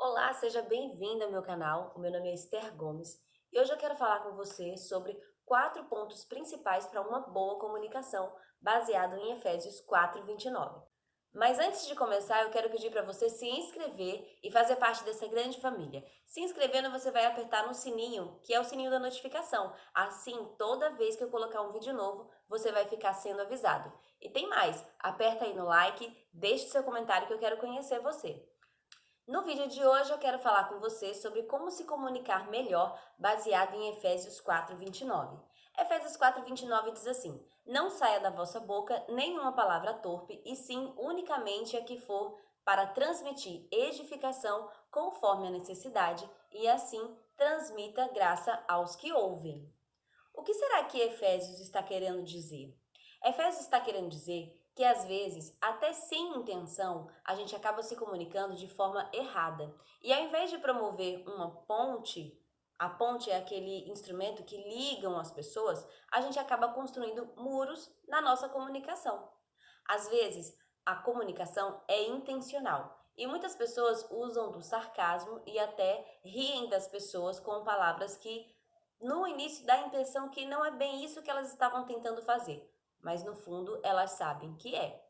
Olá, seja bem-vindo ao meu canal. O meu nome é Esther Gomes e hoje eu quero falar com você sobre 4 pontos principais para uma boa comunicação, baseado em Efésios 4:29. Mas antes de começar, eu quero pedir para você se inscrever e fazer parte dessa grande família. Se inscrevendo, você vai apertar no sininho, que é o sininho da notificação. Assim, toda vez que eu colocar um vídeo novo, você vai ficar sendo avisado. E tem mais, aperta aí no like, deixe seu comentário que eu quero conhecer você. No vídeo de hoje eu quero falar com você sobre como se comunicar melhor baseado em Efésios 4:29. Efésios 4:29 diz assim: Não saia da vossa boca nenhuma palavra torpe, e sim unicamente a que for para transmitir edificação conforme a necessidade, e assim transmita graça aos que ouvem. O que será que Efésios está querendo dizer? Efésios está querendo dizer que às vezes, até sem intenção, a gente acaba se comunicando de forma errada. E ao invés de promover uma ponte, a ponte é aquele instrumento que ligam as pessoas, a gente acaba construindo muros na nossa comunicação. Às vezes, a comunicação é intencional. E muitas pessoas usam do sarcasmo e até riem das pessoas com palavras que no início dá a impressão que não é bem isso que elas estavam tentando fazer, mas no fundo elas sabem que é.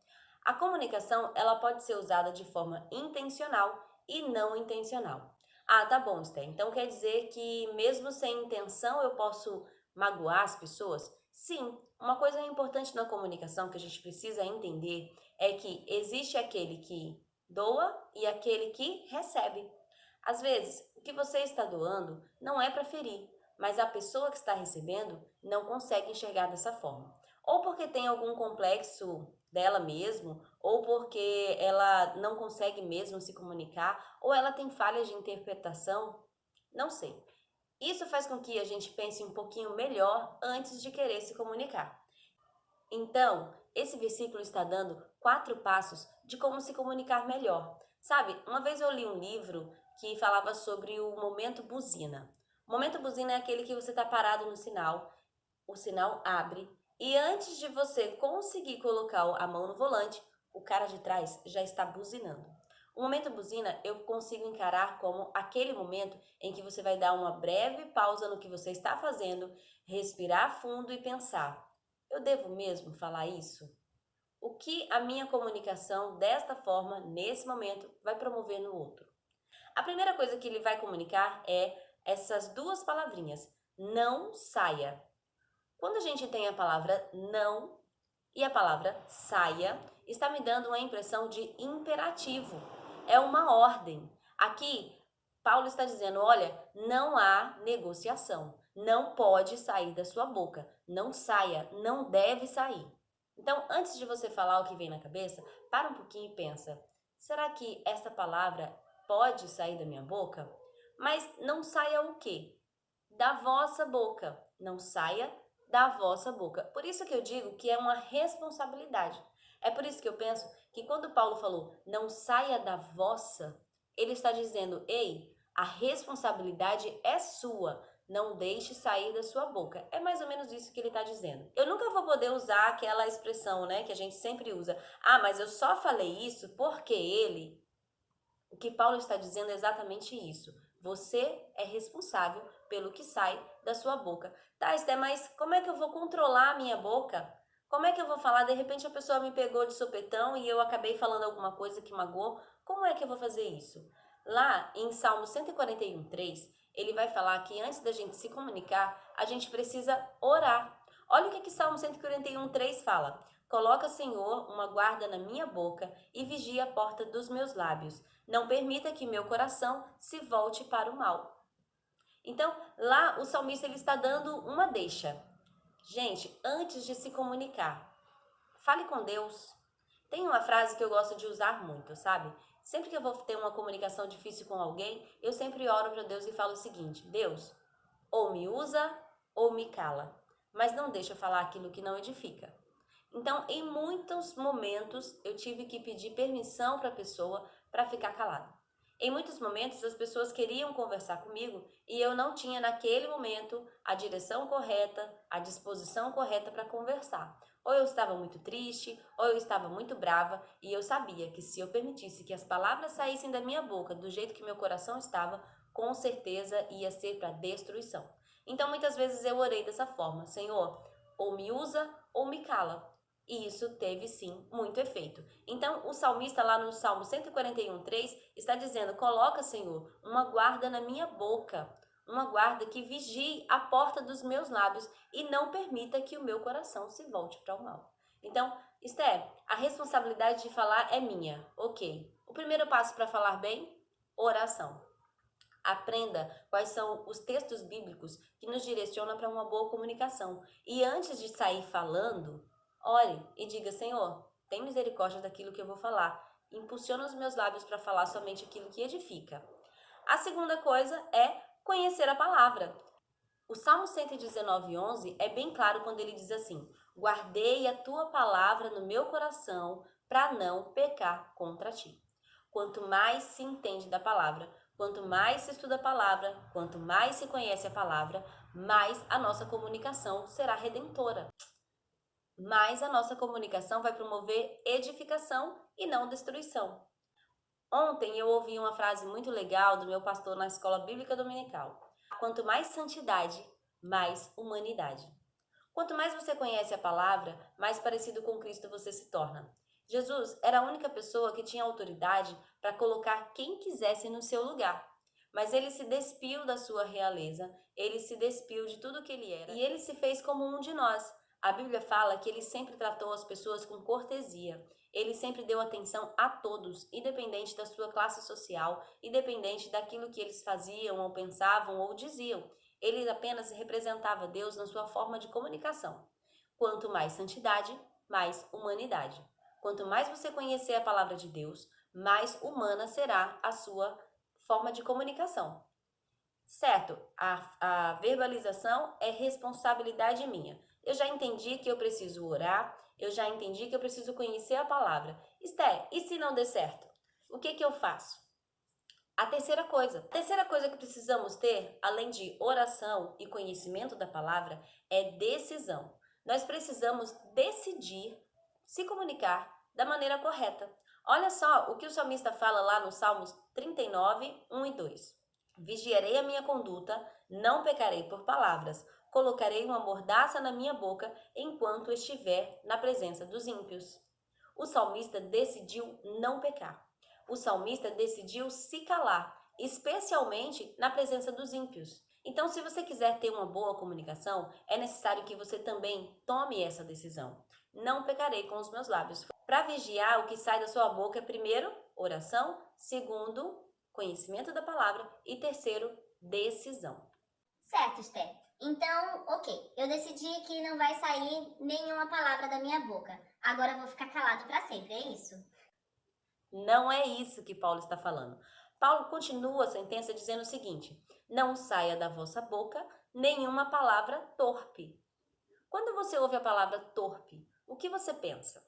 A comunicação, ela pode ser usada de forma intencional e não intencional. Ah, tá bom, Esther. Então quer dizer que mesmo sem intenção eu posso magoar as pessoas? Sim, uma coisa importante na comunicação que a gente precisa entender é que existe aquele que doa e aquele que recebe. Às vezes, o que você está doando não é para ferir, mas a pessoa que está recebendo não consegue enxergar dessa forma. Ou porque tem algum complexo dela mesmo, ou porque ela não consegue mesmo se comunicar, ou ela tem falhas de interpretação, não sei. Isso faz com que a gente pense um pouquinho melhor antes de querer se comunicar. Então, esse versículo está dando 4 passos de como se comunicar melhor. Sabe, uma vez eu li um livro que falava sobre o momento buzina. O momento buzina é aquele que você está parado no sinal, o sinal abre, e antes de você conseguir colocar a mão no volante, o cara de trás já está buzinando. O momento buzina eu consigo encarar como aquele momento em que você vai dar uma breve pausa no que você está fazendo, respirar fundo e pensar: eu devo mesmo falar isso? O que a minha comunicação desta forma, nesse momento, vai promover no outro? A primeira coisa que ele vai comunicar é essas 2 palavrinhas: não saia. Quando a gente tem a palavra não e a palavra saia, está me dando uma impressão de imperativo. É uma ordem. Aqui, Paulo está dizendo: olha, não há negociação. Não pode sair da sua boca. Não saia, não deve sair. Então, antes de você falar o que vem na cabeça, para um pouquinho e pensa: será que essa palavra pode sair da minha boca? Mas não saia o quê? Da vossa boca. Não saia da vossa boca. Por isso que eu digo que é uma responsabilidade. É por isso que eu penso que quando Paulo falou não saia da vossa, ele está dizendo: ei, a responsabilidade é sua. Não deixe sair da sua boca. É mais ou menos isso que ele está dizendo. Eu nunca vou poder usar aquela expressão, né, que a gente sempre usa. Ah, mas eu só falei isso porque ele. O que Paulo está dizendo é exatamente isso. Você é responsável pelo que sai da sua boca. Tá, Esté, mas como é que eu vou controlar a minha boca? Como é que eu vou falar? De repente a pessoa me pegou de sopetão e eu acabei falando alguma coisa que magoou. Como é que eu vou fazer isso? Lá em Salmo 141:3, ele vai falar que antes da gente se comunicar, a gente precisa orar. Olha o que Salmo 141:3 fala. Coloca, Senhor, uma guarda na minha boca e vigia a porta dos meus lábios. Não permita que meu coração se volte para o mal. Então, lá o salmista ele está dando uma deixa. Gente, antes de se comunicar, fale com Deus. Tem uma frase que eu gosto de usar muito, sabe? Sempre que eu vou ter uma comunicação difícil com alguém, eu sempre oro para Deus e falo o seguinte: Deus, ou me usa ou me cala, mas não deixa eu falar aquilo que não edifica. Então, em muitos momentos, eu tive que pedir permissão para a pessoa para ficar calada. Em muitos momentos, as pessoas queriam conversar comigo e eu não tinha naquele momento a direção correta, a disposição correta para conversar. Ou eu estava muito triste, ou eu estava muito brava, e eu sabia que se eu permitisse que as palavras saíssem da minha boca do jeito que meu coração estava, com certeza ia ser para destruição. Então muitas vezes eu orei dessa forma: Senhor, ou me usa ou me cala. E isso teve sim muito efeito. Então o salmista lá no Salmo 141:3 está dizendo: coloca, Senhor, uma guarda na minha boca, uma guarda que vigie a porta dos meus lábios e não permita que o meu coração se volte para o mal. Então, Esther, a responsabilidade de falar é minha, ok. O primeiro passo para falar bem? Oração. Aprenda quais são os textos bíblicos que nos direcionam para uma boa comunicação. E antes de sair falando, ore e diga: Senhor, tem misericórdia daquilo que eu vou falar. Impulsiona os meus lábios para falar somente aquilo que edifica. A segunda coisa é conhecer a palavra. O Salmo 119:11 é bem claro quando ele diz assim: guardei a tua palavra no meu coração para não pecar contra ti. Quanto mais se entende da palavra, quanto mais se estuda a palavra, quanto mais se conhece a palavra, mais a nossa comunicação será redentora. Mais a nossa comunicação vai promover edificação e não destruição. Ontem eu ouvi uma frase muito legal do meu pastor na escola bíblica dominical. Quanto mais santidade, mais humanidade. Quanto mais você conhece a palavra, mais parecido com Cristo você se torna. Jesus era a única pessoa que tinha autoridade para colocar quem quisesse no seu lugar. Mas ele se despiu da sua realeza, ele se despiu de tudo que ele era e ele se fez como um de nós. A Bíblia fala que ele sempre tratou as pessoas com cortesia. Ele sempre deu atenção a todos, independente da sua classe social, independente daquilo que eles faziam ou pensavam ou diziam. Ele apenas representava Deus na sua forma de comunicação. Quanto mais santidade, mais humanidade. Quanto mais você conhecer a palavra de Deus, mais humana será a sua forma de comunicação. Certo, a verbalização é responsabilidade minha. Eu já entendi que eu preciso orar, eu já entendi que eu preciso conhecer a palavra. Esther, e se não der certo? O que eu faço? A terceira coisa que precisamos ter, além de oração e conhecimento da palavra, é decisão. Nós precisamos decidir se comunicar da maneira correta. Olha só o que o salmista fala lá no Salmos 39:1 e 2. Vigiarei a minha conduta, não pecarei por palavras. Colocarei uma mordaça na minha boca enquanto estiver na presença dos ímpios. O salmista decidiu não pecar. O salmista decidiu se calar, especialmente na presença dos ímpios. Então, se você quiser ter uma boa comunicação, é necessário que você também tome essa decisão. Não pecarei com os meus lábios. Para vigiar, o que sai da sua boca é primeiro, oração, segundo, conhecimento da palavra e terceiro, decisão. Certo, Esther. Então, ok, eu decidi que não vai sair nenhuma palavra da minha boca. Agora eu vou ficar calado para sempre, é isso? Não é isso que Paulo está falando. Paulo continua a sentença dizendo o seguinte: não saia da vossa boca nenhuma palavra torpe. Quando você ouve a palavra torpe, o que você pensa?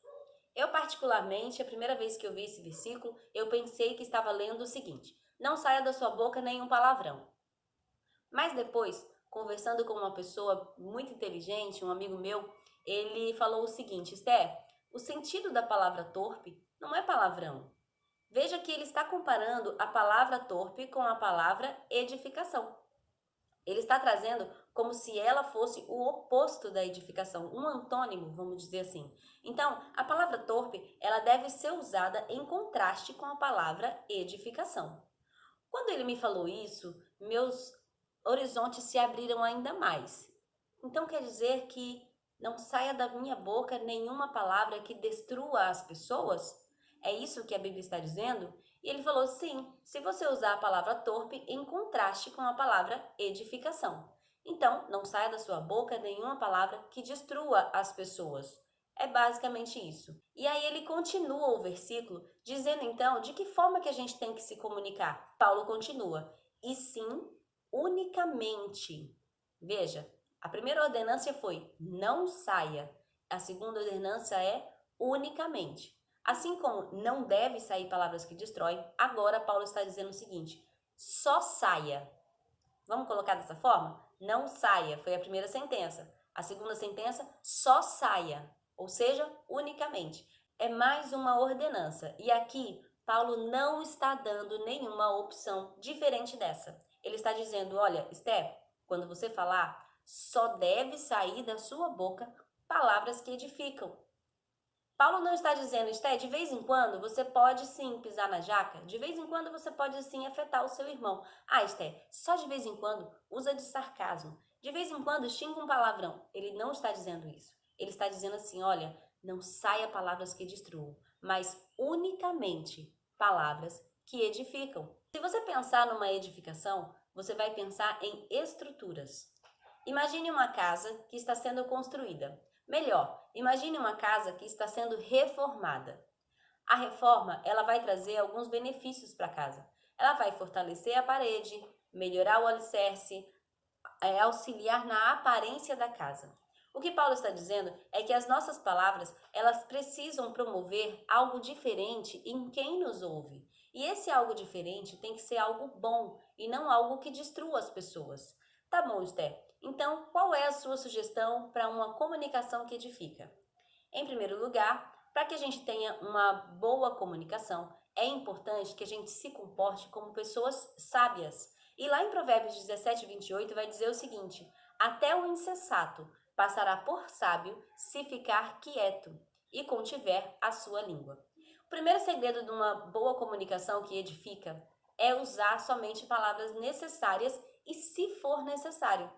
Eu, particularmente, a primeira vez que eu vi esse versículo, eu pensei que estava lendo o seguinte: não saia da sua boca nenhum palavrão. Mas depois, conversando com uma pessoa muito inteligente, um amigo meu, ele falou o seguinte: Esther, o sentido da palavra torpe não é palavrão. Veja que ele está comparando a palavra torpe com a palavra edificação. Ele está trazendo como se ela fosse o oposto da edificação, um antônimo, vamos dizer assim. Então, a palavra torpe, ela deve ser usada em contraste com a palavra edificação. Quando ele me falou isso, meus horizontes se abriram ainda mais. Então quer dizer que não saia da minha boca nenhuma palavra que destrua as pessoas? É isso que a Bíblia está dizendo? E ele falou: sim, se você usar a palavra torpe em contraste com a palavra edificação. Então, não saia da sua boca nenhuma palavra que destrua as pessoas. É basicamente isso. E aí ele continua o versículo dizendo então de que forma que a gente tem que se comunicar. Paulo continua: e sim, unicamente. Veja, a primeira ordenância foi não saia. A segunda ordenança é unicamente. Assim como não deve sair palavras que destroem, agora Paulo está dizendo o seguinte: só saia. Vamos colocar dessa forma? Não saia, foi a primeira sentença. A segunda sentença, só saia. ou seja, unicamente. É mais uma ordenança. E aqui, Paulo não está dando nenhuma opção diferente dessa. Ele está dizendo, olha, Esther, quando você falar, só deve sair da sua boca palavras que edificam. Paulo não está dizendo, Esther, de vez em quando você pode sim pisar na jaca, de vez em quando você pode sim afetar o seu irmão. Ah, Esther, só de vez em quando usa de sarcasmo, de vez em quando xinga um palavrão. Ele não está dizendo isso. Ele está dizendo assim, olha, não saia palavras que destruam, mas unicamente palavras que edificam. Se você pensar numa edificação, você vai pensar em estruturas. Imagine uma casa que está sendo construída. Melhor, imagine uma casa que está sendo reformada. A reforma, ela vai trazer alguns benefícios para a casa. Ela vai fortalecer a parede, melhorar o alicerce, auxiliar na aparência da casa. O que Paulo está dizendo é que as nossas palavras, elas precisam promover algo diferente em quem nos ouve. E esse algo diferente tem que ser algo bom e não algo que destrua as pessoas. Tá bom, Esther. Então, qual é a sua sugestão para uma comunicação que edifica? Em primeiro lugar, para que a gente tenha uma boa comunicação, é importante que a gente se comporte como pessoas sábias. E lá em Provérbios 17, 28 vai dizer o seguinte: até o insensato passará por sábio se ficar quieto e contiver a sua língua. O primeiro segredo de uma boa comunicação que edifica é usar somente palavras necessárias e, se for necessário,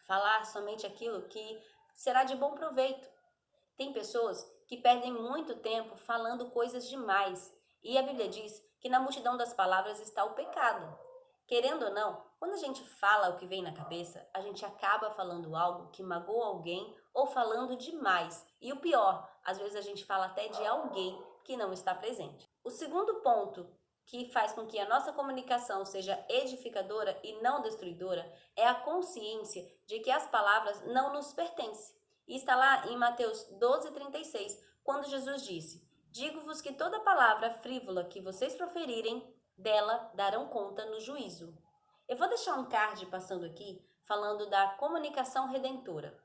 falar somente aquilo que será de bom proveito. Tem pessoas que perdem muito tempo falando coisas demais, e a Bíblia diz que na multidão das palavras está o pecado. Querendo ou não, quando a gente fala o que vem na cabeça, a gente acaba falando algo que magoa alguém ou falando demais. E o pior, às vezes a gente fala até de alguém que não está presente. O segundo ponto que faz com que a nossa comunicação seja edificadora e não destruidora é a consciência de que as palavras não nos pertencem. E está lá em Mateus 12:36, quando Jesus disse: digo-vos que toda palavra frívola que vocês proferirem, dela darão conta no juízo. Eu vou deixar um card passando aqui, falando da comunicação redentora.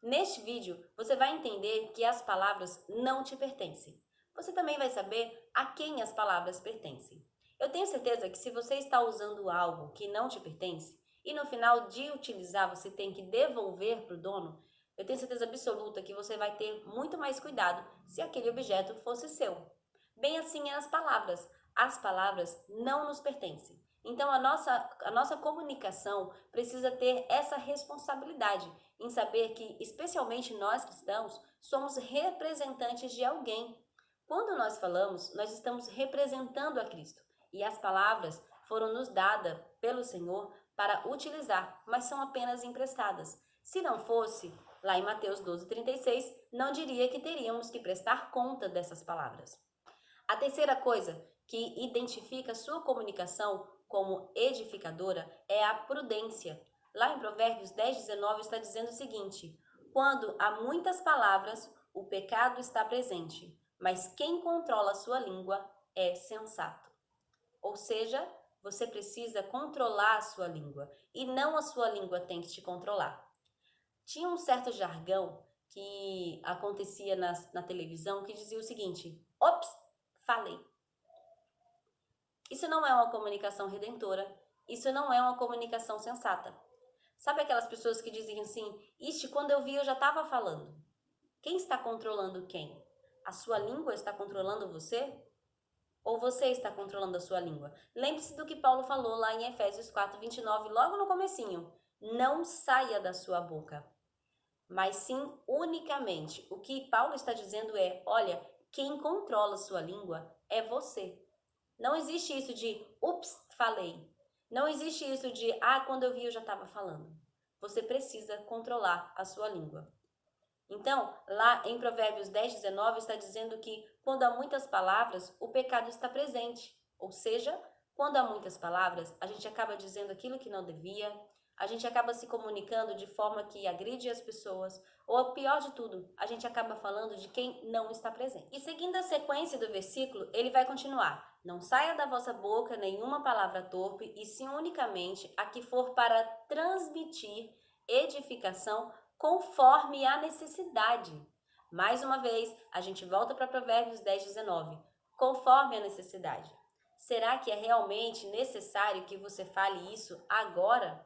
Neste vídeo, você vai entender que as palavras não te pertencem. Você também vai saber a quem as palavras pertencem. Eu tenho certeza que se você está usando algo que não te pertence, e no final de utilizar você tem que devolver para o dono, eu tenho certeza absoluta que você vai ter muito mais cuidado se aquele objeto fosse seu. Bem assim é as palavras. As palavras não nos pertencem. Então a nossa comunicação precisa ter essa responsabilidade em saber que, especialmente nós cristãos, somos representantes de alguém. Quando nós falamos, nós estamos representando a Cristo. E as palavras foram nos dadas pelo Senhor para utilizar, mas são apenas emprestadas. Se não fosse, lá em Mateus 12:36, não diria que teríamos que prestar conta dessas palavras. A terceira coisa que identifica sua comunicação como edificadora é a prudência. Lá em Provérbios 10:19 está dizendo o seguinte: quando há muitas palavras, o pecado está presente, mas quem controla a sua língua é sensato. Ou seja, você precisa controlar a sua língua e não a sua língua tem que te controlar. Tinha um certo jargão que acontecia na televisão que dizia o seguinte: ops, falei. Isso não é uma comunicação redentora, isso não é uma comunicação sensata. Sabe aquelas pessoas que dizem assim: ixi, quando eu vi eu já estava falando. Quem está controlando quem? A sua língua está controlando você? Ou você está controlando a sua língua? Lembre-se do que Paulo falou lá em Efésios 4:29, logo no comecinho. Não saia da sua boca, mas sim unicamente. O que Paulo está dizendo é: olha, quem controla a sua língua é você. Não existe isso de, ups, falei. Não existe isso de, quando eu vi eu já estava falando. Você precisa controlar a sua língua. Então, lá em Provérbios 10:19 está dizendo que quando há muitas palavras, o pecado está presente. Ou seja, quando há muitas palavras, a gente acaba dizendo aquilo que não devia, a gente acaba se comunicando de forma que agride as pessoas, ou o pior de tudo, a gente acaba falando de quem não está presente. E seguindo a sequência do versículo, ele vai continuar: não saia da vossa boca nenhuma palavra torpe, e sim unicamente a que for para transmitir edificação conforme a necessidade, Mais uma vez, a gente volta para Provérbios 10:19. Conforme a necessidade. Será que é realmente necessário que você fale isso agora?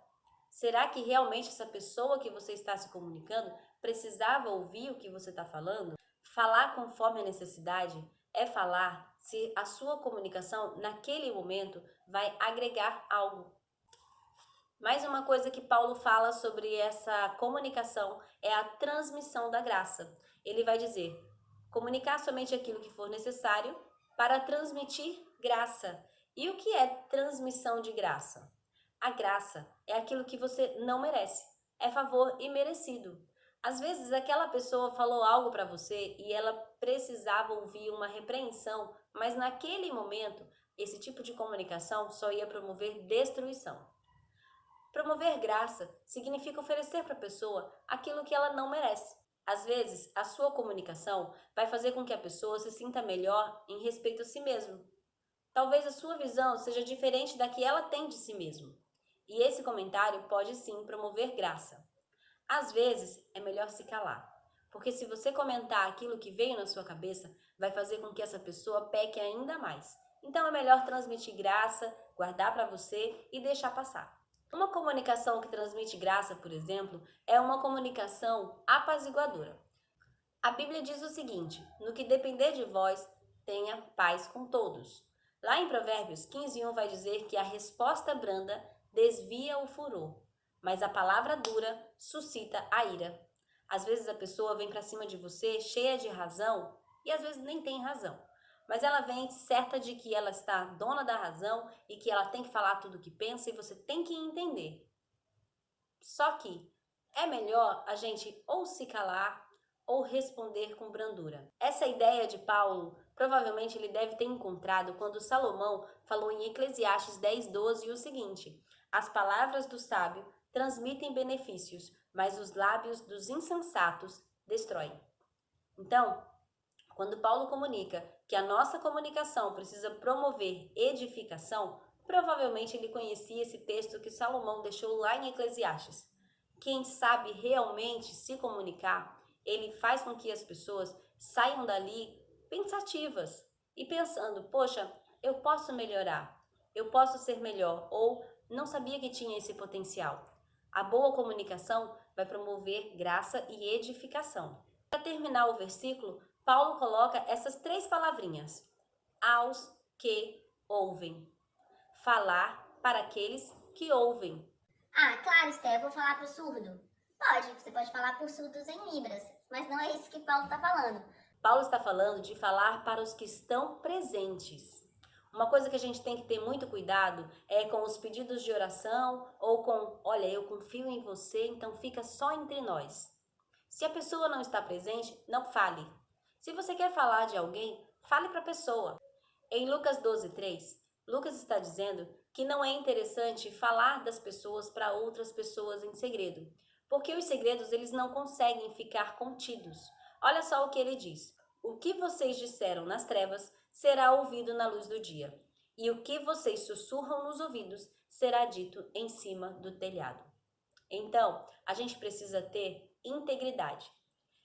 Será que realmente essa pessoa que você está se comunicando precisava ouvir o que você está falando? Falar conforme a necessidade é falar se a sua comunicação naquele momento vai agregar algo. Mais uma coisa que Paulo fala sobre essa comunicação é a transmissão da graça. Ele vai dizer: comunicar somente aquilo que for necessário para transmitir graça. E o que é transmissão de graça? A graça é aquilo que você não merece, é favor imerecido. Às vezes aquela pessoa falou algo para você e ela precisava ouvir uma repreensão, mas naquele momento esse tipo de comunicação só ia promover destruição. Promover graça significa oferecer para a pessoa aquilo que ela não merece. Às vezes, a sua comunicação vai fazer com que a pessoa se sinta melhor em respeito a si mesmo. Talvez a sua visão seja diferente da que ela tem de si mesmo. E esse comentário pode sim promover graça. Às vezes, é melhor se calar, porque se você comentar aquilo que veio na sua cabeça, vai fazer com que essa pessoa peque ainda mais. Então é melhor transmitir graça, guardar para você e deixar passar. Uma comunicação que transmite graça, por exemplo, é uma comunicação apaziguadora. A Bíblia diz o seguinte: no que depender de vós, tenha paz com todos. Lá em Provérbios 15:1 vai dizer que a resposta branda desvia o furor, mas a palavra dura suscita a ira. Às vezes a pessoa vem para cima de você cheia de razão e às vezes nem tem razão. Mas ela vem certa de que ela está dona da razão e que ela tem que falar tudo o que pensa e você tem que entender. Só que é melhor a gente ou se calar ou responder com brandura. Essa ideia de Paulo, provavelmente ele deve ter encontrado quando Salomão falou em Eclesiastes 10:12 o seguinte: as palavras do sábio transmitem benefícios, mas os lábios dos insensatos destroem. Então, quando Paulo comunica que a nossa comunicação precisa promover edificação, provavelmente ele conhecia esse texto que Salomão deixou lá em Eclesiastes. Quem sabe realmente se comunicar, ele faz com que as pessoas saiam dali pensativas e pensando: poxa, eu posso melhorar, eu posso ser melhor, ou não sabia que tinha esse potencial. A boa comunicação vai promover graça e edificação. Para terminar o versículo, Paulo coloca essas 3 palavrinhas: aos que ouvem. Falar para aqueles que ouvem. Ah, claro, Esté, eu vou falar pro surdo. Pode, você pode falar por surdos em Libras, mas não é isso que Paulo tá falando. Paulo está falando de falar para os que estão presentes. Uma coisa que a gente tem que ter muito cuidado é com os pedidos de oração ou com: olha, eu confio em você, então fica só entre nós. Se a pessoa não está presente, não fale. Se você quer falar de alguém, fale para a pessoa. Em Lucas 12:3, Lucas está dizendo que não é interessante falar das pessoas para outras pessoas em segredo, porque os segredos eles não conseguem ficar contidos. Olha só o que ele diz: o que vocês disseram nas trevas será ouvido na luz do dia, e o que vocês sussurram nos ouvidos será dito em cima do telhado. Então, a gente precisa ter integridade.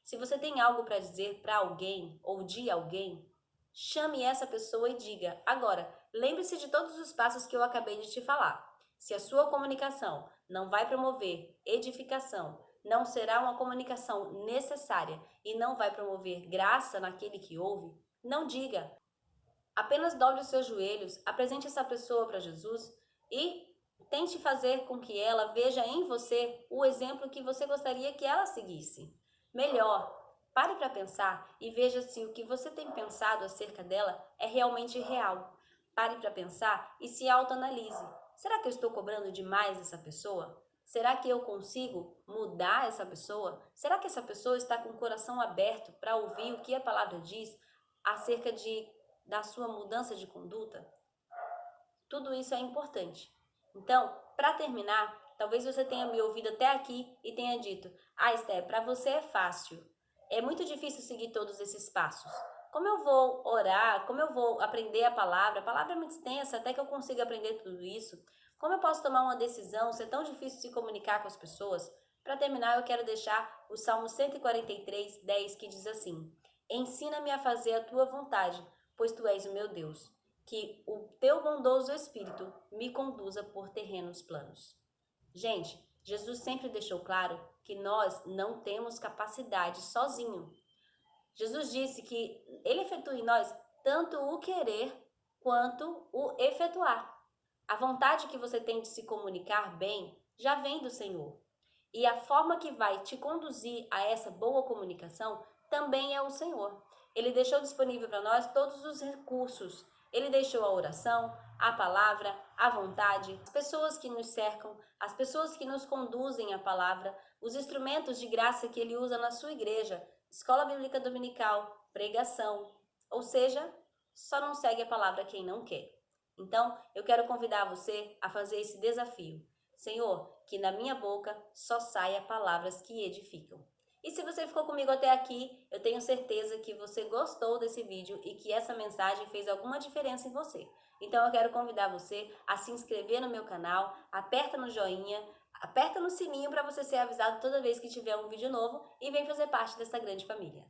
Se você tem algo para dizer para alguém ou de alguém, chame essa pessoa e diga: agora, lembre-se de todos os passos que eu acabei de te falar. Se a sua comunicação não vai promover edificação, não será uma comunicação necessária e não vai promover graça naquele que ouve, não diga. Apenas dobre os seus joelhos, apresente essa pessoa para Jesus e tente fazer com que ela veja em você o exemplo que você gostaria que ela seguisse. Melhor, pare para pensar e veja se o que você tem pensado acerca dela é realmente real. Pare para pensar e se autoanalise. Será que eu estou cobrando demais essa pessoa? Será que eu consigo mudar essa pessoa? Será que essa pessoa está com o coração aberto para ouvir o que a palavra diz acerca da sua mudança de conduta? Tudo isso é importante. Então, para terminar, talvez você tenha me ouvido até aqui e tenha dito: ah, Esté, para você é fácil. É muito difícil seguir todos esses passos. Como eu vou orar? Como eu vou aprender a palavra? A palavra é muito extensa até que eu consiga aprender tudo isso. Como eu posso tomar uma decisão? Se é tão difícil se comunicar com as pessoas? Para terminar, eu quero deixar o Salmo 143, 10, que diz assim: Ensina-me a fazer a tua vontade, pois tu és o meu Deus. Que o teu bondoso Espírito me conduza por terrenos planos. Gente, Jesus sempre deixou claro que nós não temos capacidade sozinho. Jesus disse que ele efetua em nós tanto o querer quanto o efetuar. A vontade que você tem de se comunicar bem já vem do Senhor. E a forma que vai te conduzir a essa boa comunicação também é o Senhor. Ele deixou disponível para nós todos os recursos. Ele deixou a oração, a palavra, a vontade, as pessoas que nos cercam, as pessoas que nos conduzem à palavra, os instrumentos de graça que ele usa na sua igreja, escola bíblica dominical, pregação. Ou seja, só não segue a palavra quem não quer. Então, eu quero convidar você a fazer esse desafio. Senhor, que na minha boca só saia palavras que edificam. E se você ficou comigo até aqui, eu tenho certeza que você gostou desse vídeo e que essa mensagem fez alguma diferença em você. Então eu quero convidar você a se inscrever no meu canal, aperta no joinha, aperta no sininho para você ser avisado toda vez que tiver um vídeo novo e vem fazer parte dessa grande família.